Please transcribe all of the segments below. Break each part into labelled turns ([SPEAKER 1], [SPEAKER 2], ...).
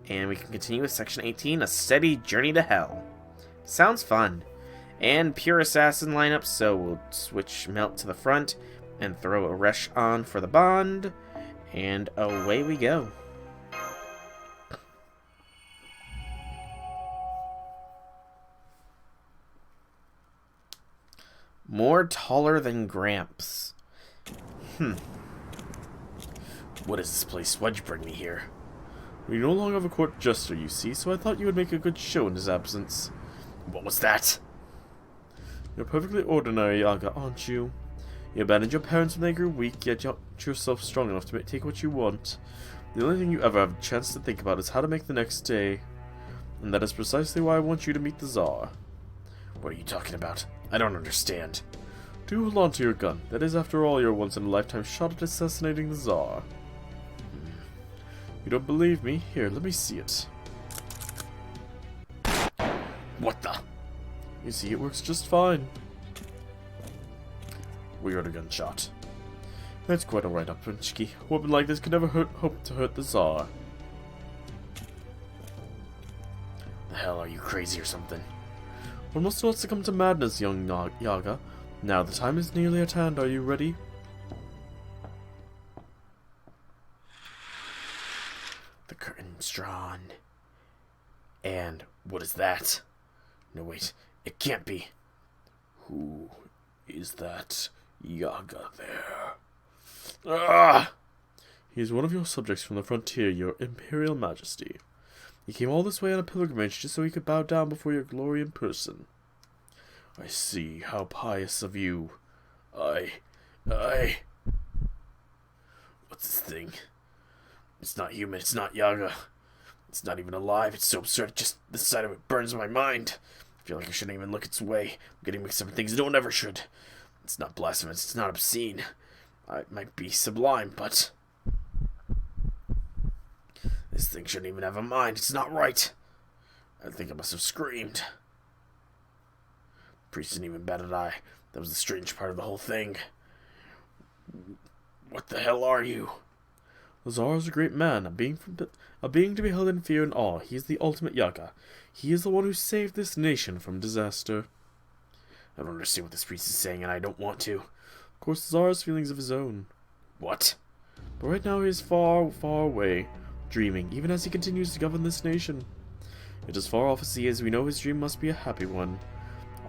[SPEAKER 1] And we can continue with Section 18, A Steady Journey to Hell. Sounds fun. And pure assassin lineup, so we'll switch Melt to the front and throw a Resh on for the bond. And away we go. More taller than Gramps. What is this place? Why'd you bring me here?
[SPEAKER 2] We no longer have a court jester, you see, so I thought you would make a good show in his absence.
[SPEAKER 1] What was that?
[SPEAKER 2] You're perfectly ordinary, Yaga, aren't you? You abandoned your parents when they grew weak, yet you're yourself strong enough to take what you want. The only thing you ever have a chance to think about is how to make the next day. And that is precisely why I want you to meet the Tsar.
[SPEAKER 1] What are you talking about? I don't understand.
[SPEAKER 2] Do hold on to your gun. That is, after all, your once-in-a-lifetime shot at assassinating the Tsar. You don't believe me? Here, let me see it.
[SPEAKER 1] What the?
[SPEAKER 2] You see, it works just fine. We heard a gunshot. That's quite alright, Uprinchki. A woman like this could never hope to hurt the Tsar.
[SPEAKER 1] The hell, are you crazy or something?
[SPEAKER 2] One must not succumb to madness, young Yaga. Now, the time is nearly at hand. Are you ready?
[SPEAKER 1] The curtain's drawn. And what is that? No, wait. It can't be.
[SPEAKER 2] Who is that Yaga there?
[SPEAKER 1] Ah!
[SPEAKER 2] He is one of your subjects from the frontier, your Imperial Majesty. He came all this way on a pilgrimage just so he could bow down before your glory in person. I see. How pious of you.
[SPEAKER 1] What's this thing? It's not human. It's not Yaga. It's not even alive. It's so absurd. Just the sight of it burns my mind. I feel like I shouldn't even look its way. I'm getting mixed up in things no one ever should. It's not blasphemous. It's not obscene. It might be sublime, but this thing shouldn't even have a mind. It's not right. I think I must have screamed. The priest didn't even bat an eye. That was the strange part of the whole thing. What the hell are you?
[SPEAKER 2] The Tsar is a great man, a being to be held in fear and awe. He is the ultimate Yaga. He is the one who saved this nation from disaster.
[SPEAKER 1] I don't understand what this priest is saying, and I don't want to.
[SPEAKER 2] Of course, the Tsar has feelings of his own.
[SPEAKER 1] What?
[SPEAKER 2] But right now he is far, far away, dreaming, even as he continues to govern this nation. Yet as far off as he is, we know his dream must be a happy one.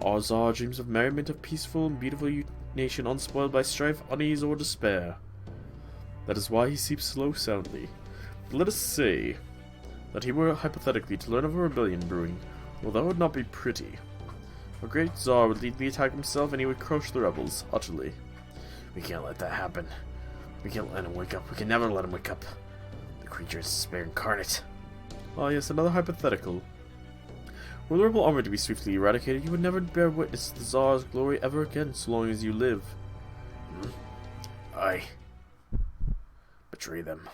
[SPEAKER 2] Our Tsar dreams of merriment, of peaceful and beautiful nation unspoiled by strife, unease, or despair. That is why he sleeps so soundly. But let us say that he were hypothetically to learn of a rebellion brewing, well, that would not be pretty. A great Tsar would lead the attack himself, and he would crush the rebels utterly.
[SPEAKER 1] We can't let that happen. We can't let him wake up. We can never let him wake up. The creature is despair incarnate.
[SPEAKER 2] Ah, yes, another hypothetical. Were the rebel army to be swiftly eradicated, you would never bear witness to the Tsar's glory ever again, so long as you live.
[SPEAKER 1] I betray them.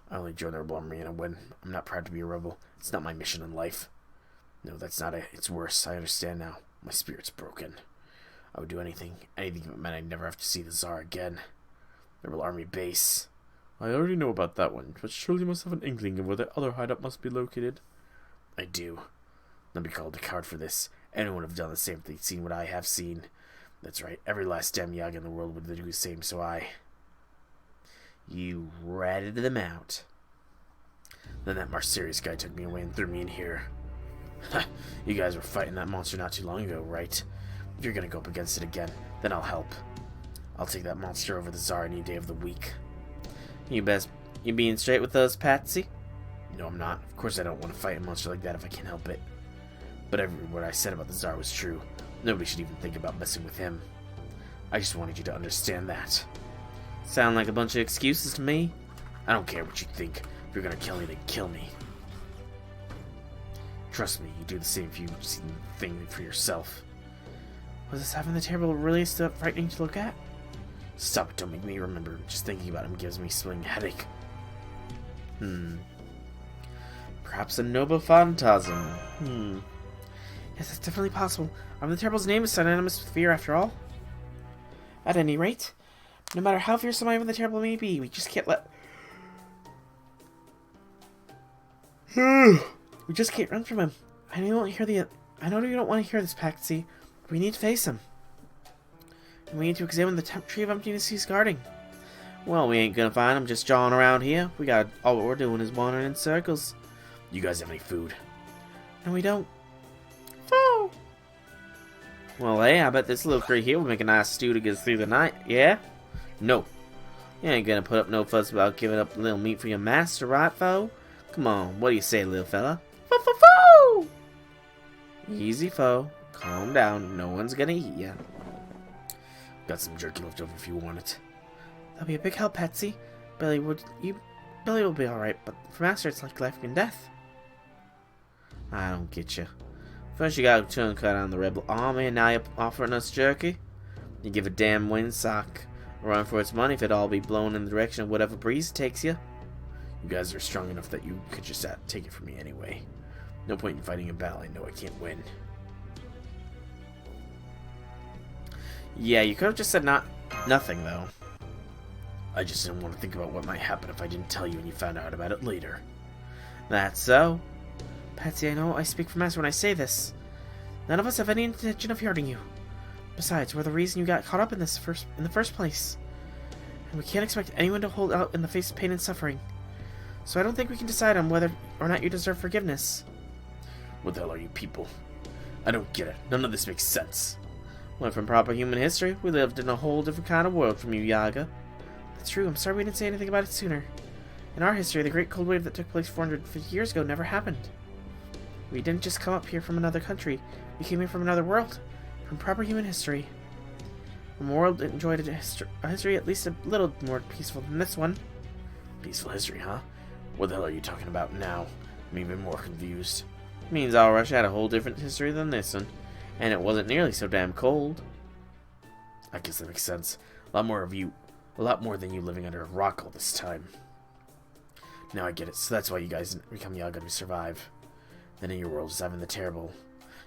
[SPEAKER 1] I only join the rebel army in a win. I'm not proud to be a rebel. It's not my mission in life. No, that's not it. It's worse. I understand now. My spirit's broken. I would do anything if it meant I'd never have to see the Tsar again. The rebel army base.
[SPEAKER 2] I already know about that one, but surely you must have an inkling of where the other hideout must be located.
[SPEAKER 1] I do. Don't be called a coward for this. Anyone would have done the same if they'd seen what I have seen. That's right. Every last damn Yaga in the world would do the same, so You ratted them out. Then that more serious guy took me away and threw me in here. You guys were fighting that monster not too long ago, right? If you're gonna go up against it again, then I'll help. I'll take that monster over the Tsar any day of the week. You being straight with us, Patsy? No, I'm not. Of course I don't want to fight a monster like that if I can help it. But every word I said about the Tsar was true. Nobody should even think about messing with him. I just wanted you to understand that. Sound like a bunch of excuses to me? I don't care what you think. If you're gonna kill me, then kill me. Trust me, you do the same if you see the thing for yourself. Was this having the terrible really stuff frightening to look at? Stop it, don't make me remember. Just thinking about him gives me a splitting headache. Perhaps a noble phantasm. Yes, that's definitely possible. The Terrible's name is synonymous with fear, after all. At any rate, no matter how fearsome I am the Terrible may be, we just can't let... We just can't run from him. I know you don't want to hear this, Patsy. But we need to face him. And we need to examine the tree of emptiness he's guarding.
[SPEAKER 2] Well, we ain't gonna find him just jawing around here. All we're doing is wandering in circles.
[SPEAKER 1] You guys have any food?
[SPEAKER 2] No, we don't.
[SPEAKER 1] Oh!
[SPEAKER 2] Well, hey, I bet this little tree here will make a nice stew to get us through the night, yeah?
[SPEAKER 1] No.
[SPEAKER 2] You ain't gonna put up no fuss about giving up a little meat for your master, right, foe? Come on, what do you say, little fella?
[SPEAKER 1] Fo!
[SPEAKER 2] Easy, foe. Calm down. No one's gonna eat ya.
[SPEAKER 1] Got some jerky left over if you want it.
[SPEAKER 2] That'll be a big help, Patsy. Billy will be alright, but for Master it's like life and death. I don't get you. First you got a turn cut on the rebel army, and now you're offering us jerky? You give a damn windsock a run for its money if it all be blown in the direction of whatever breeze takes you.
[SPEAKER 1] You guys are strong enough that you could just take it from me anyway. No point in fighting a battle I know I can't win.
[SPEAKER 2] Yeah, you could have just said nothing, though.
[SPEAKER 1] I just didn't want to think about what might happen if I didn't tell you and you found out about it later.
[SPEAKER 2] That's so.
[SPEAKER 1] Patsy, I know I speak for Master when I say this. None of us have any intention of hurting you. Besides, we're the reason you got caught up in the first place. And we can't expect anyone to hold out in the face of pain and suffering. So I don't think we can decide on whether or not you deserve forgiveness. What the hell are you people? I don't get it. None of this makes sense.
[SPEAKER 2] Well, from proper human history, we lived in a whole different kind of world from you, Yaga.
[SPEAKER 1] That's true. I'm sorry we didn't say anything about it sooner. In our history, the Great Cold Wave that took place 450 years ago never happened. We didn't just come up here from another country. We came here from another world. From proper human history. From a world that enjoyed a history at least a little more peaceful than this one. Peaceful history, huh? What the hell are you talking about now? I'm even more confused.
[SPEAKER 2] It means All Russia had a whole different history than this one. And it wasn't nearly so damn cold.
[SPEAKER 1] I guess that makes sense. A lot more than you living under a rock all this time. Now I get it. So that's why you guys didn't become Yaga to survive. Then in your world is having the terrible.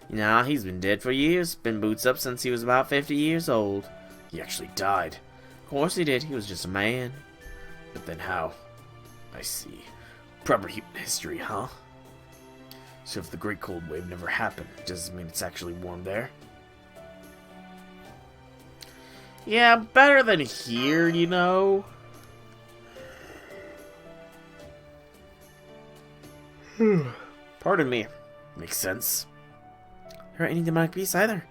[SPEAKER 2] Nah, he's been dead for years. Been boots up since he was about 50 years old.
[SPEAKER 1] He actually died.
[SPEAKER 2] Of course he did. He was just a man.
[SPEAKER 1] But then how? I see. Proper human history, huh? So if the Great Cold Wave never happened, does it mean it's actually warm there?
[SPEAKER 2] Yeah, better than here, you know.
[SPEAKER 1] Pardon me. Makes sense.
[SPEAKER 2] There aren't any demonic beasts either.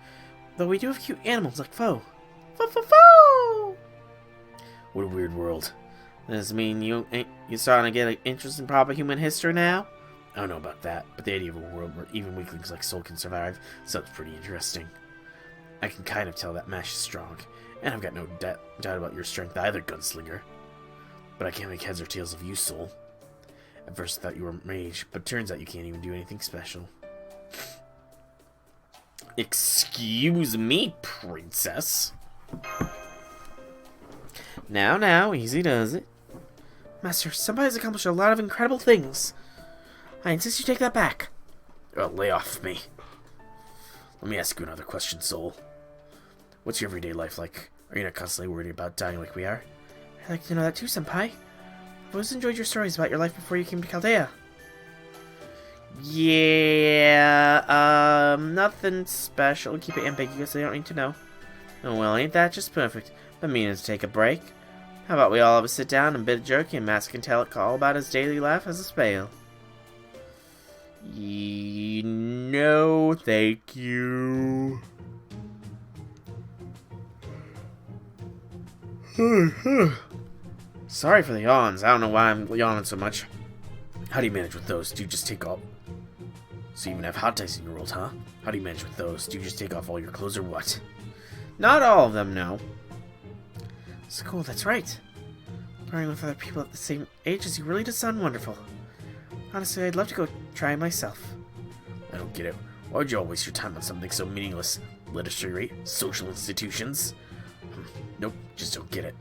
[SPEAKER 2] Though we do have cute animals like Foe.
[SPEAKER 1] Fo! What a weird world.
[SPEAKER 2] Does this mean you starting to get an interest in proper human history now?
[SPEAKER 1] I don't know about that, but the idea of a world where even weaklings like Soul can survive sounds pretty interesting. I can kind of tell that Mash is strong, and I've got no doubt about your strength either, Gunslinger. But I can't make heads or tails of you, Soul. At first I thought you were a mage, but turns out you can't even do anything special.
[SPEAKER 2] Excuse me, princess. Now, easy does it.
[SPEAKER 1] Master, somebody's accomplished a lot of incredible things. I insist you take that back. Lay off me. Let me ask you another question, Soul. What's your everyday life like? Are you not constantly worried about dying like we are?
[SPEAKER 2] I'd like to know that too, Senpai. I've always enjoyed your stories about your life before you came to Chaldea.
[SPEAKER 1] Yeah,
[SPEAKER 2] nothing special. Keep it ambiguous, so you don't need to know. Oh, well, ain't that just perfect? Been meaning to take a break. How about we all have a sit down and bit of jerky and Master can tell it all about his daily life as a spale?
[SPEAKER 1] No, thank you.
[SPEAKER 2] Sorry for the yawns. I don't know why I'm yawning so much.
[SPEAKER 1] How do you manage with those? Do you just take off? So you even have hot ties in your world, huh? How do you manage with those? Do you just take off all your clothes or what?
[SPEAKER 2] Not all of them, no.
[SPEAKER 1] It's cool, that's right. Learning with other people at the same age as you really does sound wonderful. Honestly, I'd love to go try it myself. I don't get it. Why would you all waste your time on something so meaningless? Literature rate? Social institutions? Nope, just don't get it.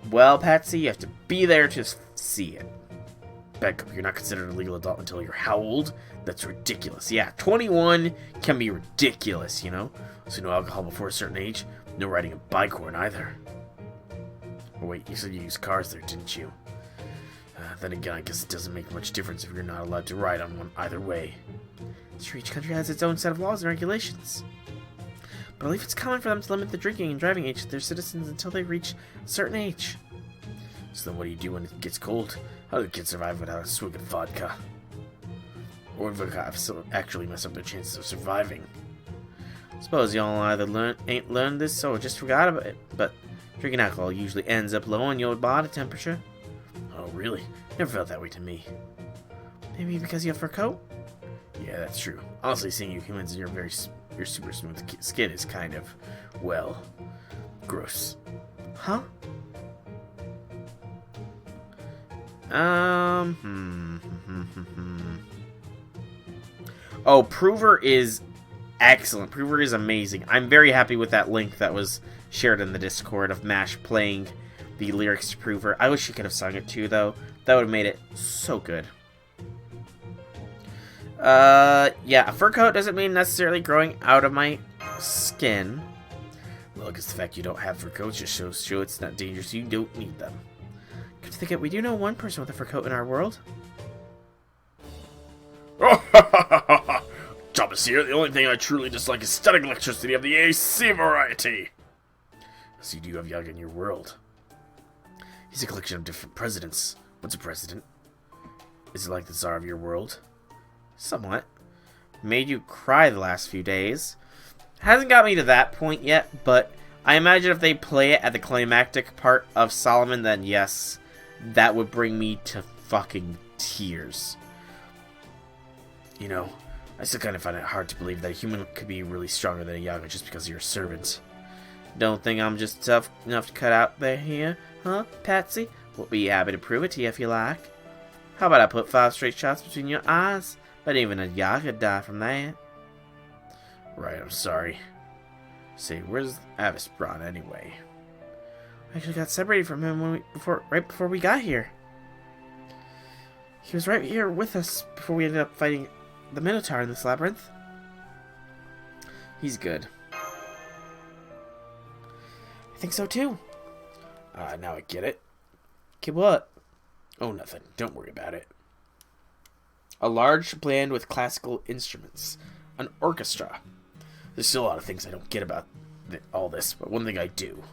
[SPEAKER 2] Well, Patsy, you have to be there to see it.
[SPEAKER 1] Back up, you're not considered a legal adult until you're how old? That's ridiculous. Yeah, 21 can be ridiculous, you know? So no alcohol before a certain age, no riding a bicorn either. Oh wait, you said you used cars there, didn't you? then again, I guess it doesn't make much difference if you're not allowed to ride on one either way.
[SPEAKER 3] Sure, each country has its own set of laws and regulations. But I believe it's common for them to limit the drinking and driving age of their citizens until they reach a certain age.
[SPEAKER 1] So then what do you do when it gets cold? How do the kids survive without a swig of vodka? Or vodka actually mess up their chances of surviving?
[SPEAKER 3] Suppose y'all either ain't learned this or just forgot about it, but drinking alcohol usually ends up lowering your body temperature.
[SPEAKER 1] Oh, really? Never felt that way to me.
[SPEAKER 3] Maybe because you have fur coat?
[SPEAKER 1] Yeah, that's true. Honestly, seeing you humans in your super smooth skin is kind of, well, gross.
[SPEAKER 3] Huh?
[SPEAKER 1] Oh, Prover is excellent. Prover is amazing. I'm very happy with that link that was shared in the Discord of MASH playing the lyrics to Prover. I wish she could have sung it too, though. That would have made it so good. Yeah, a fur coat doesn't mean necessarily growing out of my skin. Well, I guess the fact you don't have fur coats just shows it's not dangerous. You don't need them.
[SPEAKER 3] Come to think of it, we do know one person with a fur coat in our world.
[SPEAKER 2] Thomas here. The only thing I truly dislike is static electricity of the AC variety.
[SPEAKER 1] So you do have Yaga in your world. He's a collection of different presidents. What's a president? Is it like the Tsar of your world?
[SPEAKER 3] Somewhat. Made you cry the last few days. Hasn't got me to that point yet, but I imagine if they play it at the climactic part of Solomon, then yes, that would bring me to fucking tears.
[SPEAKER 1] You know, I still kind of find it hard to believe that a human could be really stronger than a Yaga just because you're a servant.
[SPEAKER 3] Don't think I'm just tough enough to cut out there here, huh, Patsy? We'll be happy to prove it to you if you like. How about I put 5 straight shots between your eyes? But even a Yaga die from that.
[SPEAKER 1] Right, I'm sorry. Say, where's Avis Braun anyway?
[SPEAKER 3] We actually got separated from him right before we got here. He was right here with us before we ended up fighting the Minotaur in this labyrinth.
[SPEAKER 1] He's good.
[SPEAKER 3] I think so too.
[SPEAKER 1] Now I get it.
[SPEAKER 3] Get what?
[SPEAKER 1] Oh, nothing. Don't worry about it.
[SPEAKER 3] A large band with classical instruments.
[SPEAKER 1] An orchestra. There's still a lot of things I don't get about all this, but one thing I do.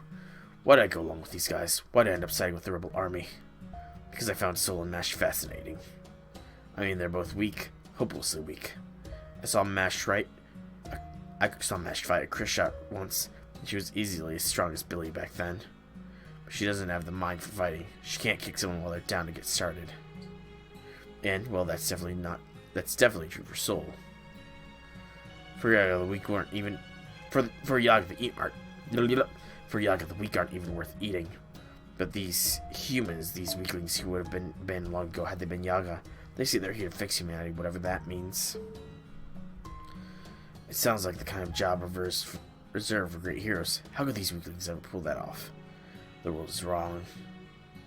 [SPEAKER 1] Why did I go along with these guys? Why did I end up siding with the rebel army? Because I found Sol and Mash fascinating. I mean, they're both weak. Hopelessly weak. I saw Mash fight a Chris shot once, and she was easily as strong as Billy back then. But she doesn't have the mind for fighting. She can't kick someone while they're down to get started. And, well, that's definitely true for Sol. For Yaga, the weak aren't even... For Yaga, For Yaga, the weak aren't even worth eating. But these humans, these weaklings who would have been long ago had they been Yaga, they say they're here to fix humanity, whatever that means. It sounds like the kind of job reserved for great heroes. How could these weaklings ever pull that off? The world is wrong.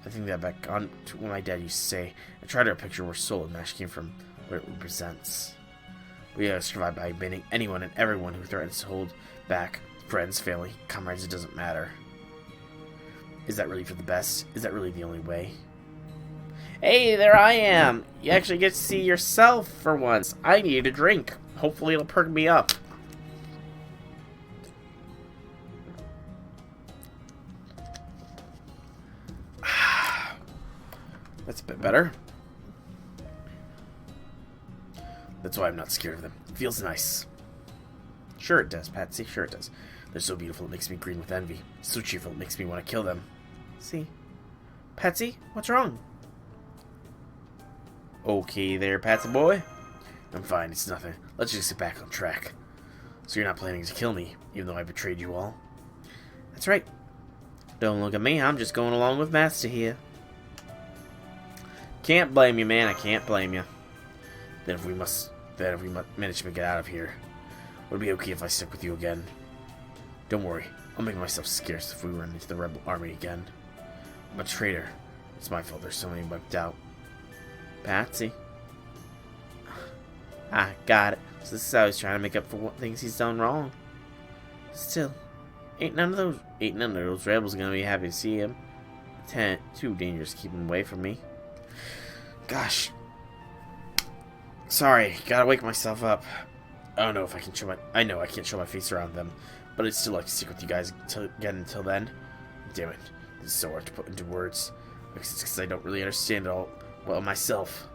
[SPEAKER 1] I think that back on to what my dad used to say. I tried to picture where Sol and Mash came from, what it represents. We have survived by banning anyone and everyone who threatens to hold back. Friends, family, comrades, it doesn't matter. Is that really for the best? Is that really the only way?
[SPEAKER 3] Hey, there I am! You actually get to see yourself for once. I need a drink. Hopefully it'll perk me up.
[SPEAKER 1] That's a bit better. That's why I'm not scared of them. It feels nice. Sure it does, Patsy. Sure it does. They're so beautiful it makes me green with envy. So cheerful it makes me want to kill them.
[SPEAKER 3] See? Patsy, what's wrong?
[SPEAKER 1] Okay there, Patsy boy. I'm fine, it's nothing. Let's just get back on track. So you're not planning to kill me, even though I betrayed you all?
[SPEAKER 3] That's right. Don't look at me, I'm just going along with Master here.
[SPEAKER 1] Can't blame you, man, I can't blame you. Then if we manage to get out of here, would it be okay if I stick with you again? Don't worry, I'll make myself scarce if we run into the rebel army again. I'm a traitor. It's my fault there's so many wiped out.
[SPEAKER 3] Patsy. I got it. So this is how he's trying to make up for what things he's done wrong. Still, ain't none of those rebels gonna be happy to see him. Too dangerous to keep him away from me. Gosh. Sorry, gotta wake myself up. I don't know if I can show my... I know I can't show my face around them, but I'd still like to stick with you guys until then. Damn it. This is so hard to put into words. Because I don't really understand it all well myself.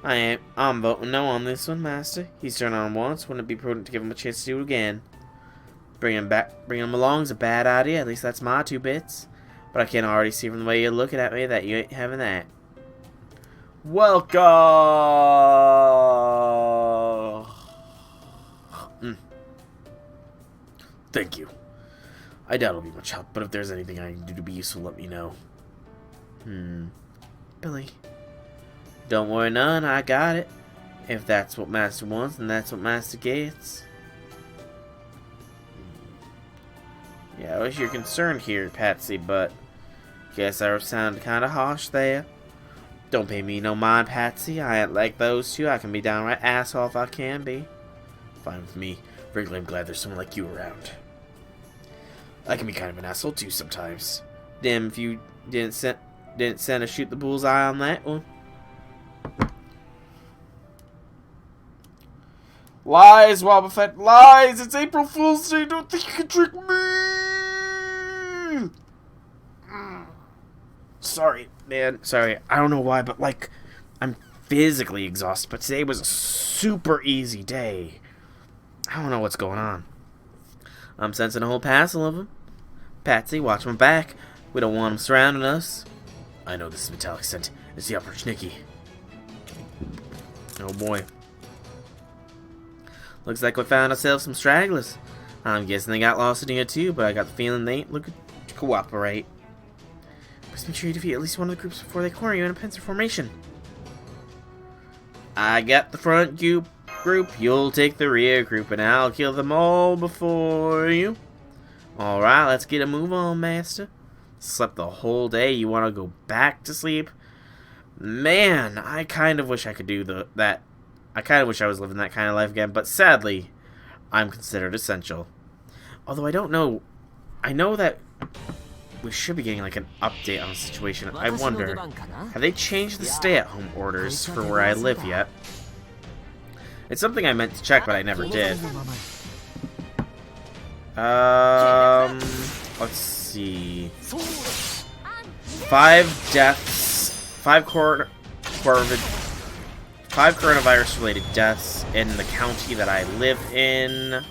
[SPEAKER 3] I'm voting no on this one, Master. He's turned on once. Wouldn't it be prudent to give him a chance to do it again? Bringing him along is a bad idea. At least that's my 2 bits. But I can already see from the way you're looking at me that you ain't having that. Welcome!
[SPEAKER 1] Thank you. I doubt it'll be much help, but if there's anything I can do to be useful, let me know.
[SPEAKER 3] Billy. Don't worry none, I got it. If that's what Master wants, then that's what Master gets. Yeah, I wish you're concerned here, Patsy, but guess I sounded kinda harsh there. Don't pay me no mind, Patsy. I ain't like those two. I can be downright asshole if I can be.
[SPEAKER 1] Fine with me. Frankly, I'm glad there's someone like you around. I can be kind of an asshole too sometimes.
[SPEAKER 3] Damn if you didn't send a shoot the bullseye on that one.
[SPEAKER 2] Lies, Wobbuffet, lies! It's April Fool's Day! Don't think you can trick me!
[SPEAKER 3] Sorry, man. Sorry. I don't know why, but like, I'm physically exhausted. But today was a super easy day. I don't know what's going on. I'm sensing a whole passel of them. Patsy, watch my back. We don't want them surrounding us.
[SPEAKER 1] I know this is Metallic Scent. It's the Opportunity.
[SPEAKER 3] Oh boy. Looks like we found ourselves some stragglers. I'm guessing they got lost in here too, but I got the feeling they ain't looking to cooperate. Just make sure you defeat at least one of the groups before they corner you in a pincer formation. I got the front group, you'll take the rear group, and I'll kill them all before you. Alright, let's get a move on, Master. Slept the whole day, you want to go back to sleep? Man, I kind of wish I could do that. I kind of wish I was living that kind of life again, but sadly, I'm considered essential. Although I don't know, I know that we should be getting like an update on the situation. I wonder, have they changed the stay-at-home orders for where I live yet? It's something I meant to check, but I never did. Let's see. 5 deaths, 5 coronavirus-related deaths in the county that I live in.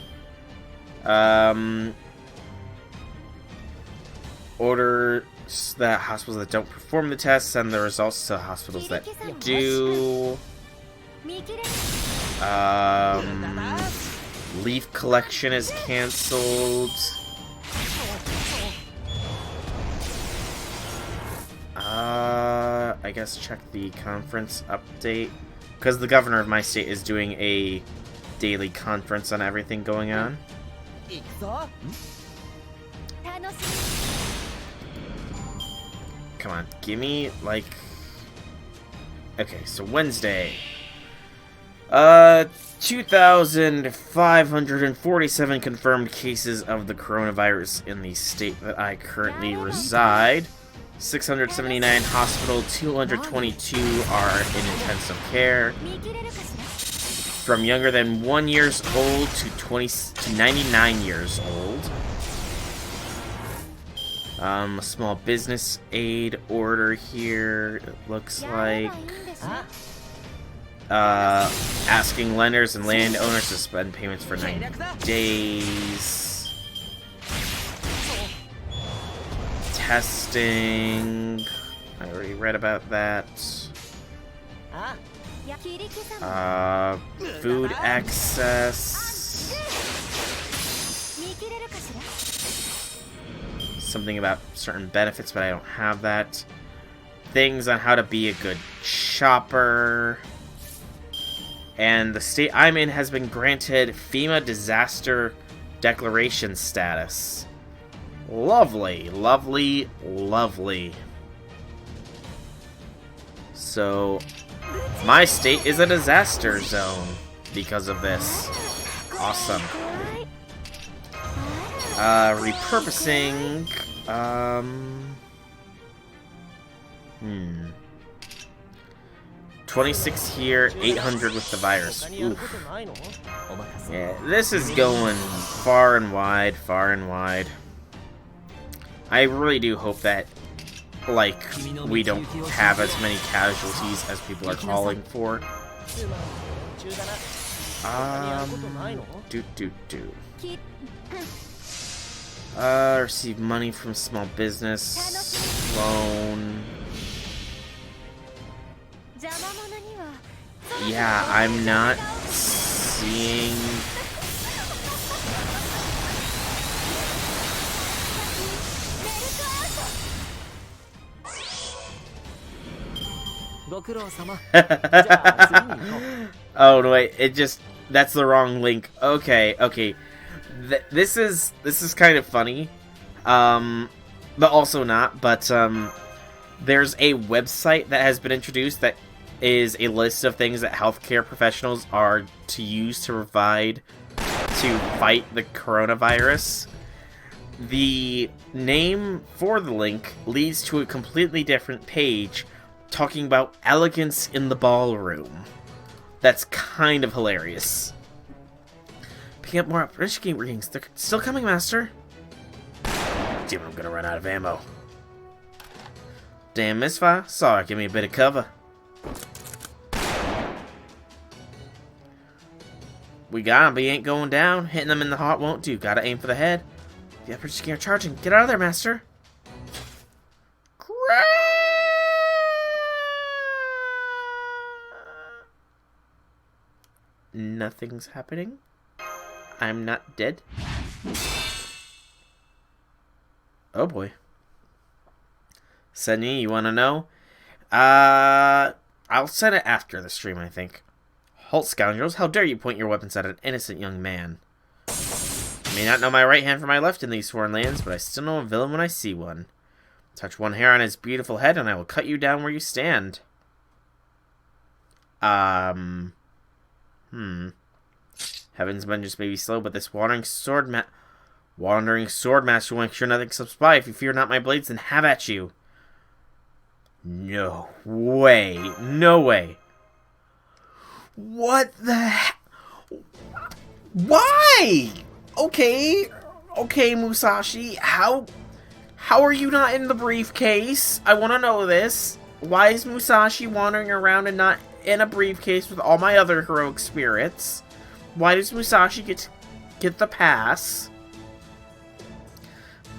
[SPEAKER 3] Orders that hospitals that don't perform the tests send the results to hospitals that do. Leaf collection is cancelled. I guess check the conference update. Because the governor of my state is doing a daily conference on everything going on. Come on, give me, like... Okay, so Wednesday. 2,547 confirmed cases of the coronavirus in the state that I currently reside. 679 hospital, 222 are in intensive care. From younger than 1 year old to 99 years old. A small business aid order here, it looks like. Asking lenders and landowners to suspend payments for 90 days. Testing. I already read about that. Food access. Something about certain benefits, but I don't have that. Things on how to be a good shopper. And the state I'm in has been granted FEMA disaster declaration status. Lovely, lovely, lovely. So, my state is a disaster zone because of this. Awesome. Repurposing. 26 here, 800 with the virus. Oof. Yeah, this is going far and wide, far and wide. I really do hope that, like, we don't have as many casualties as people are calling for. Receive money from small business, loan. Yeah, I'm not seeing... Oh no, wait, that's the wrong link. Okay. This is kind of funny, but also not. But there's a website that has been introduced that is a list of things that healthcare professionals are to use to provide to fight the coronavirus. The name for the link leads to a completely different page talking about elegance in the ballroom. That's kind of hilarious. Picking up more up-risking rings. They're still coming, Master.
[SPEAKER 1] Damn, I'm gonna run out of ammo.
[SPEAKER 3] Damn, Misfire. Sorry, give me a bit of cover. We got him, but he ain't going down. Hitting them in the heart won't do. Gotta aim for the head. The up-risking are charging. Get out of there, Master. Nothing's happening. I'm not dead. Oh boy. Sunny, you wanna know? I'll send it after the stream, I think. Halt, scoundrels. How dare you point your weapons at an innocent young man? I may not know my right hand from my left in these foreign lands, but I still know a villain when I see one. Touch one hair on his beautiful head, and I will cut you down where you stand. Heaven's vengeance may be slow, but this wandering sword master will make sure nothing slips by. If you fear not my blades, then have at you. No way. No way. What the heck? Why? Okay, Musashi. How are you not in the briefcase? I want to know this. Why is Musashi wandering around and not in a briefcase with all my other heroic spirits? Why does Musashi get the pass?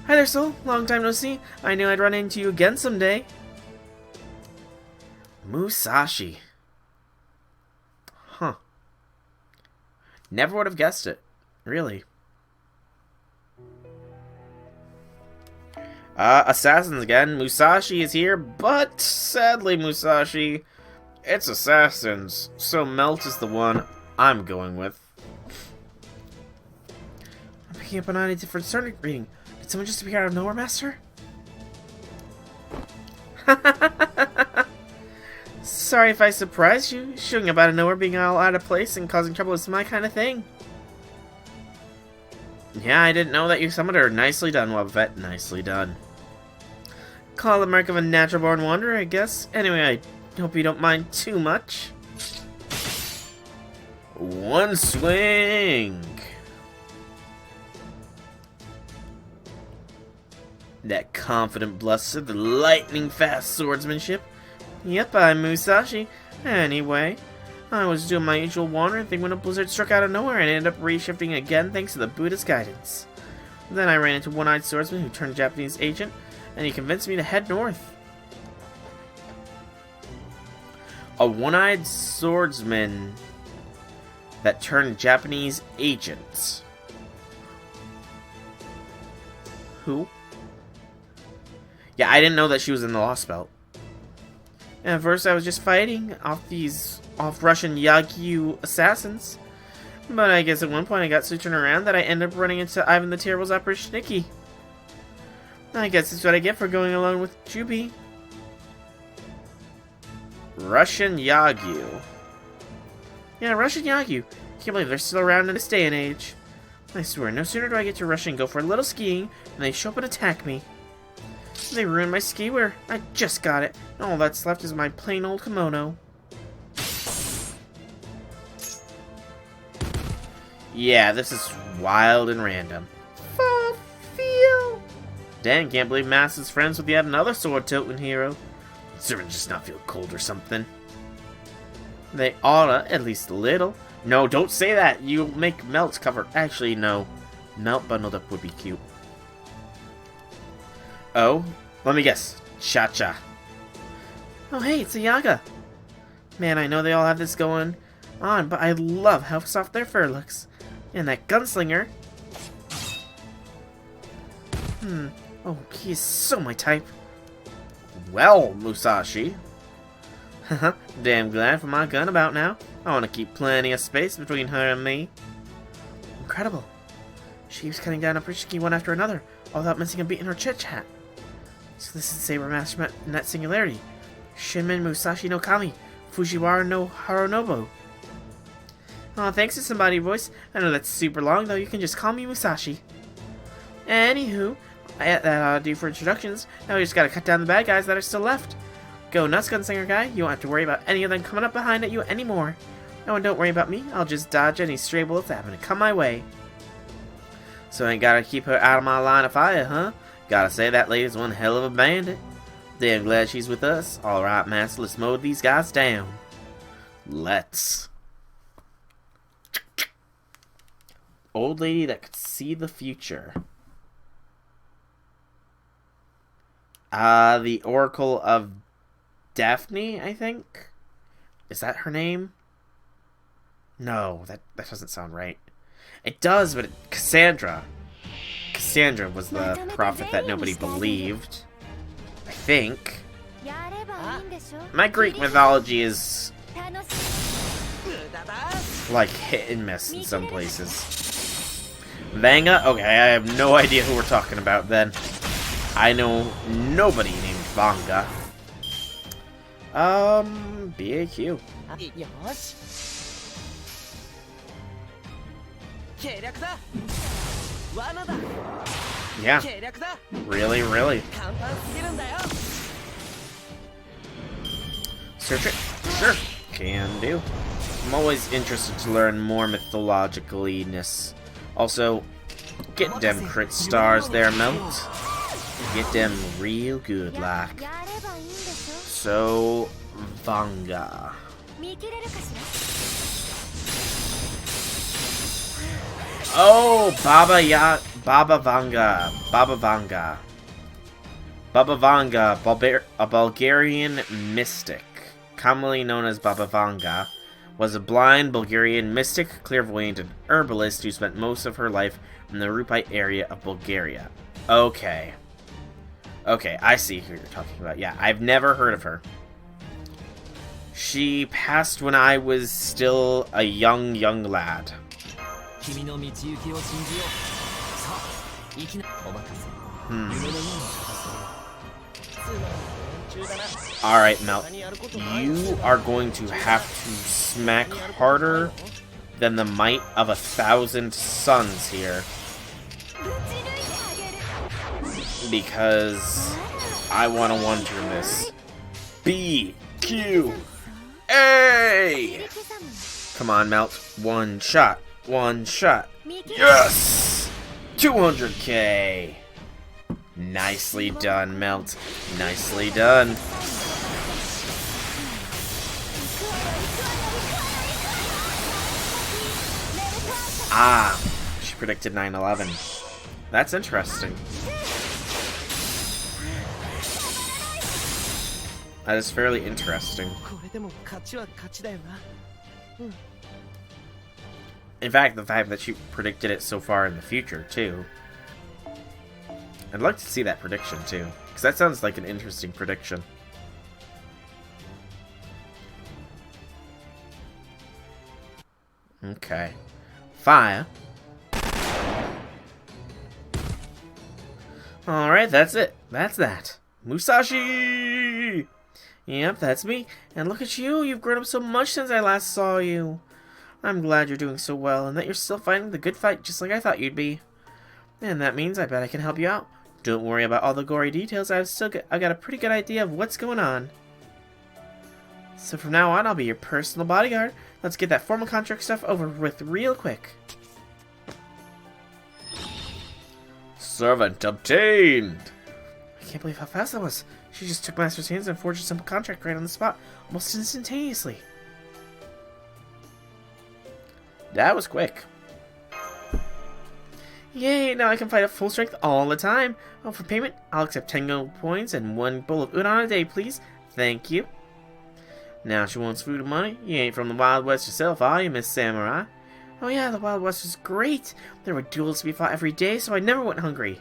[SPEAKER 3] Hi there, Soul. Long time no see. I knew I'd run into you again someday. Musashi. Huh. Never would have guessed it. Really. Assassins again. Musashi is here, but sadly, Musashi, it's assassins. So Melt is the one I'm going with. I'm picking up a different starting reading. Did someone just appear out of nowhere, Master? Sorry if I surprised you. Shooting up out of nowhere, being all out of place, and causing trouble is my kind of thing. Yeah, I didn't know that you summoned her. Nicely done, Wobbuffet. Nicely done. Call the mark of a natural-born wanderer, I guess. Anyway, I hope you don't mind too much. One swing! That confident bluster, the lightning-fast swordsmanship. Yep, I'm Musashi. Anyway, I was doing my usual wandering thing when a blizzard struck out of nowhere and ended up reshifting again thanks to the Buddha's guidance. Then I ran into a one-eyed swordsman who turned Japanese agent, and he convinced me to head north. A one-eyed swordsman that turned Japanese agents. Who? Yeah, I didn't know that she was in the Lostbelt. At first I was just fighting off Russian Yagyu assassins. But I guess at one point I got so turned around that I ended up running into Ivan the Terrible's Operation. I guess that's what I get for going along with Jubi. Russian Yagyu. Yeah, Russian Yagyu. Can't believe they're still around in this day and age. I swear, no sooner do I get to Russia and go for a little skiing, than they show up and attack me. They ruined my ski wear. I just got it. And all that's left is my plain old kimono. Yeah, this is wild and random. Feel. Dang, can't believe Mass is friends with yet another sword-tilting hero. Servant just not feel cold or something. They oughta, at least a little. No, don't say that. You'll make Melt's cover. Actually, no. Melt bundled up would be cute. Oh, let me guess. Cha-cha. Oh, hey, it's a Yaga. Man, I know they all have this going on, but I love how soft their fur looks. And that gunslinger. Oh, he is so my type. Well, Musashi. Haha, damn glad for my gun about now. I want to keep plenty of space between her and me. Incredible. She keeps cutting down a Prishiki one after another, all without missing a beat in her chit-chat. So this is Saber Master Net Singularity. Shinmin Musashi no Kami. Fujiwara no Harunobu. Aw, thanks to somebody voice. I know that's super long, though. You can just call me Musashi. Anywho, that ought to do for introductions. Now we just gotta cut down the bad guys that are still left. Go nuts, Gunslinger guy. You won't have to worry about any of them coming up behind at you anymore. No, and don't worry about me. I'll just dodge any stray bullets that happen to come my way. So I ain't gotta keep her out of my line of fire, huh? Gotta say, that lady's one hell of a bandit. Damn glad she's with us. Alright, Master, let's mow these guys down. Let's. Old lady that could see the future. The Oracle of Daphne, I think? Is that her name? No, that doesn't sound right. It does, but Cassandra. Cassandra was the prophet that nobody believed. I think. My Greek mythology is like hit and miss in some places. Vanga? Okay, I have no idea who we're talking about then. I know nobody named Vanga. BAQ. Yeah. Really, really. Search it? Sure. Can do. I'm always interested to learn more mythologicaliness. Also, get them crit stars there, Melt. Get them real good, like. So, Vanga. Oh, Baba Vanga. Baba Vanga. Baba Vanga, a Bulgarian mystic, commonly known as Baba Vanga, was a blind Bulgarian mystic, clairvoyant, and herbalist who spent most of her life in the Rupite area of Bulgaria. Okay. Okay, I see who you're talking about. Yeah, I've never heard of her. She passed when I was still a young lad. Alright, Mel. You are going to have to smack harder than the might of 1,000 suns here. Because I want to wonder this. B, Q, A! Come on, Melt. One shot. One shot. Yes! 200k! Nicely done, Melt. Nicely done. Ah, she predicted 9/11. That's interesting. That is fairly interesting. In fact, the fact that she predicted it so far in the future, too. I'd like to see that prediction, too. Because that sounds like an interesting prediction. Okay. Fire. Alright, that's it. That's that. Musashi! Yep, that's me. And look at you, you've grown up so much since I last saw you. I'm glad you're doing so well, and that you're still fighting the good fight just like I thought you'd be. And that means I bet I can help you out. Don't worry about all the gory details, I've got a pretty good idea of what's going on. So from now on, I'll be your personal bodyguard. Let's get that formal contract stuff over with real quick.
[SPEAKER 2] Servant obtained!
[SPEAKER 3] I can't believe how fast that was. She just took Master's hands and forged a simple contract right on the spot, almost instantaneously.
[SPEAKER 1] That was quick.
[SPEAKER 3] Yay, now I can fight at full strength all the time. Oh, for payment, I'll accept 10 gold points and 1 bowl of udon a day, please. Thank you. Now she wants food and money. You ain't from the Wild West yourself, are you, Miss Samurai? Oh yeah, the Wild West was great. There were duels to be fought every day, so I never went hungry.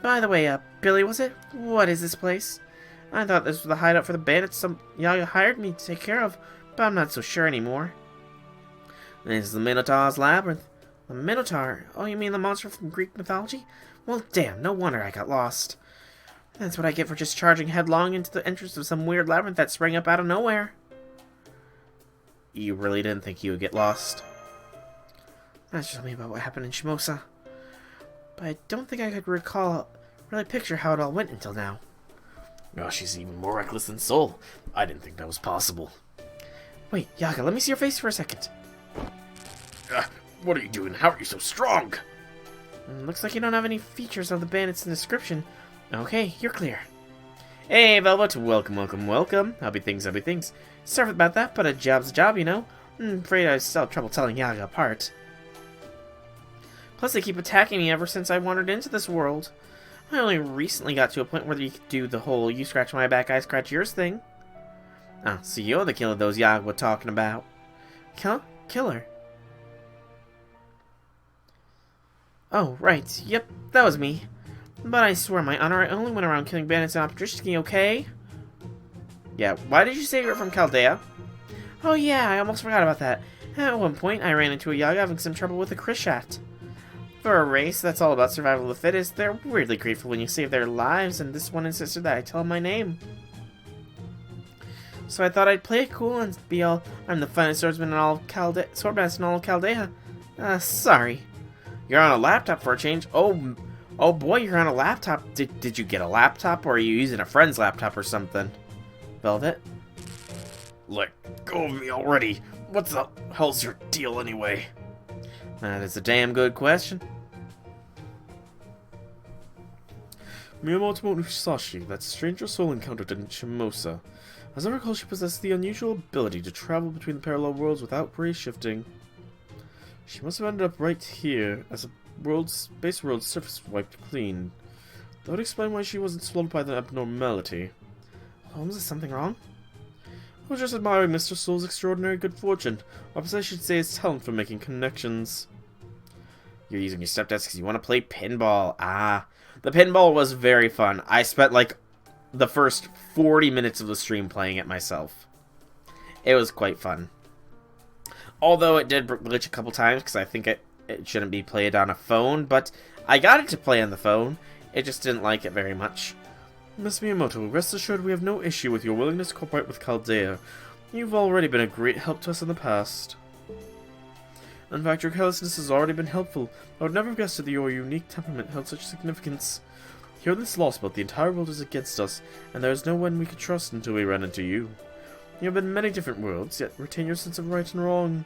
[SPEAKER 3] By the way, Billy, was it? What is this place? I thought this was the hideout for the bandits some Yaga hired me to take care of, but I'm not so sure anymore. This is the Minotaur's Labyrinth. The Minotaur? Oh, you mean the monster from Greek mythology? Well, damn, no wonder I got lost. That's what I get for just charging headlong into the entrance of some weird labyrinth that sprang up out of nowhere.
[SPEAKER 1] You really didn't think you would get lost?
[SPEAKER 3] Just tell me about what happened in Shimosa. But I don't think I could really picture how it all went until now.
[SPEAKER 1] Oh, she's even more reckless than Soul. I didn't think that was possible.
[SPEAKER 3] Wait, Yaga, let me see your face for a second.
[SPEAKER 1] What are you doing? How are you so strong?
[SPEAKER 3] Looks like you don't have any features of the bandits in the description. Okay, you're clear. Hey, Velvet, welcome. How'll be things. Sorry about that, but a job's a job, you know. I'm afraid I still have trouble telling Yaga apart. Plus, they keep attacking me ever since I wandered into this world. I only recently got to a point where you could do the whole you scratch my back, I scratch yours thing. Ah, so you're the killer those Yaga were talking about. Killer? Oh, right. Yep, that was me. But I swear, my honor, I only went around killing bandits and Optrishki, okay? Yeah, why did you say you're from Chaldea? Oh yeah, I almost forgot about that. At one point, I ran into a Yaga having some trouble with a Krishat. For a race that's all about survival of the fittest, they're weirdly grateful when you save their lives, and this one insisted that I tell him my name. So I thought I'd play it cool and be all, I'm the finest swordsman in all swordmaster in all of Chaldea. Sorry. You're on a laptop for a change. Oh boy, you're on a laptop. Did you get a laptop, or are you using a friend's laptop or something? Velvet?
[SPEAKER 1] Let go of me already. What the hell's your deal anyway?
[SPEAKER 3] That is a damn good question.
[SPEAKER 2] Miyamoto Musashi, that stranger soul encountered in Shimosa. As I recall, she possessed the unusual ability to travel between the parallel worlds without gray shifting. She must have ended up right here, as a space world's surface was wiped clean. That would explain why she wasn't swallowed by the abnormality.
[SPEAKER 3] Holmes, is something wrong?
[SPEAKER 2] I was just admiring Mr. Soul's extraordinary good fortune, or perhaps I should say his talent for making connections.
[SPEAKER 1] You're using your step desk because you want to play pinball. Ah, the pinball was very fun. I spent like the first 40 minutes of the stream playing it myself. It was quite fun. Although it did glitch a couple times because I think it shouldn't be played on a phone, but I got it to play on the phone. It just didn't like it very much.
[SPEAKER 2] Miss Miyamoto, rest assured we have no issue with your willingness to cooperate with Chaldea. You've already been a great help to us in the past. In fact, your carelessness has already been helpful. I would never have guessed that your unique temperament held such significance. Here in this Lostbelt, the entire world is against us, and there is no one we could trust until we ran into you. You have been in many different worlds, yet retain your sense of right and wrong.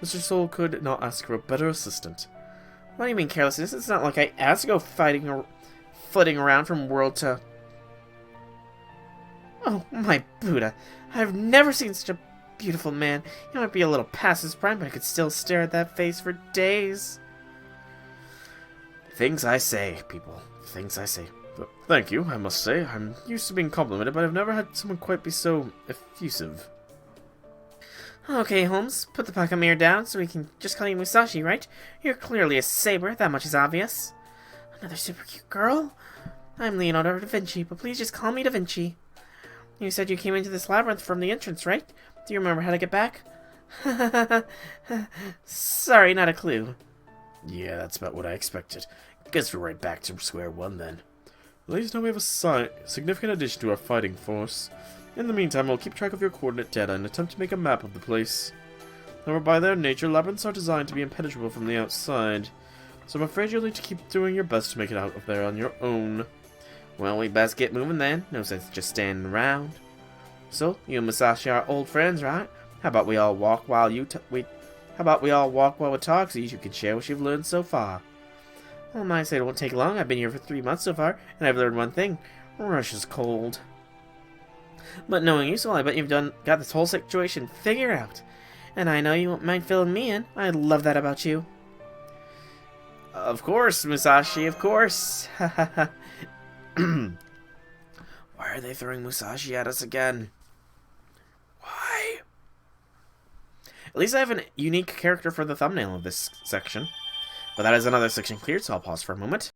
[SPEAKER 2] Mr. Soul could not ask for a better assistant.
[SPEAKER 3] What do you mean carelessness? It's not like I asked to go flitting around from world to... Oh, my Buddha. I've never seen such a beautiful man. He might be a little past his prime, but I could still stare at that face for days.
[SPEAKER 1] Things I say, people. Things I say.
[SPEAKER 2] Thank you, I must say. I'm used to being complimented, but I've never had someone quite be so effusive.
[SPEAKER 3] Okay, Holmes, put the pocket mirror down so we can just call you Musashi, right? You're clearly a saber, that much is obvious. Another super cute girl? I'm Leonardo da Vinci, but please just call me Da Vinci. You said you came into this labyrinth from the entrance, right? Do you remember how to get back? Sorry, not a clue.
[SPEAKER 1] Yeah, that's about what I expected. Guess we're right back to square one then.
[SPEAKER 2] At least now we have a significant addition to our fighting force. In the meantime, we'll keep track of your coordinate data and attempt to make a map of the place. However, by their nature, labyrinths are designed to be impenetrable from the outside, so I'm afraid you'll need to keep doing your best to make it out of there on your own.
[SPEAKER 3] Well, we best get moving then. No sense just standing around. So, you and Musashi are old friends, right? How about we all walk while we talk so you can share what you've learned so far? Well, my side won't take long. I've been here for 3 months so far, and I've learned one thing. Russia's cold. But knowing you, Sol, I bet you've got this whole situation figured out. And I know you won't mind filling me in. I love that about you. Of course, Musashi, of course. Why are they throwing Musashi at us again? Why? At least I have a unique character for the thumbnail of this section. But that is another section cleared, so I'll pause for a moment.